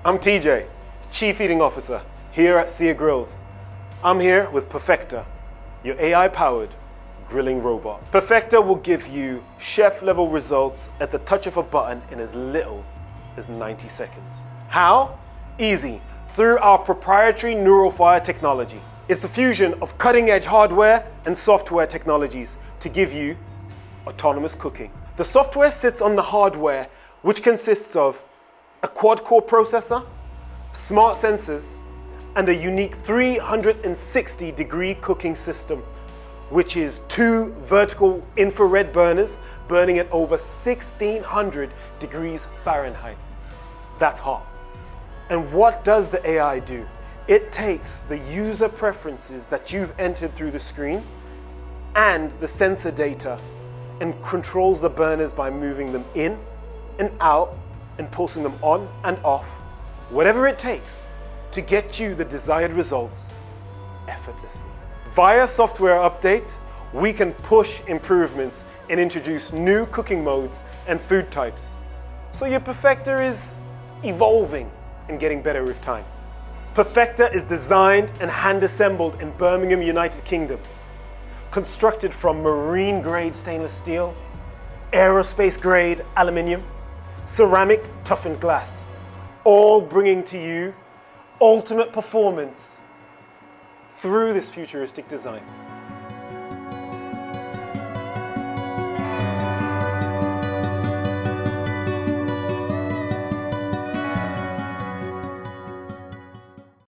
I'm TJ, Chief Eating Officer here at SEERGRILLS. I'm here with Perfecta, your AI-powered grilling robot. Perfecta will give you chef-level results at the touch of a button in as little as 90 seconds. How? Easy, through our proprietary NeuralFire technology. It's a fusion of cutting-edge hardware and software technologies to give you autonomous cooking. The software sits on the hardware, which consists of a quad-core processor, smart sensors, and a unique 360-degree cooking system, which is 2 vertical infrared burners burning at over 1600 degrees Fahrenheit. That's hot. And what does the AI do? It takes the user preferences that you've entered through the screen and the sensor data and controls the burners by moving them in and out and pulsing them on and off, whatever it takes to get you the desired results effortlessly. Via software update, we can push improvements and introduce new cooking modes and food types. So your Perfecta is evolving and getting better with time. Perfecta is designed and hand-assembled in Birmingham, United Kingdom. Constructed from marine-grade stainless steel, aerospace-grade aluminium, ceramic toughened glass, all bringing to you ultimate performance through this futuristic design.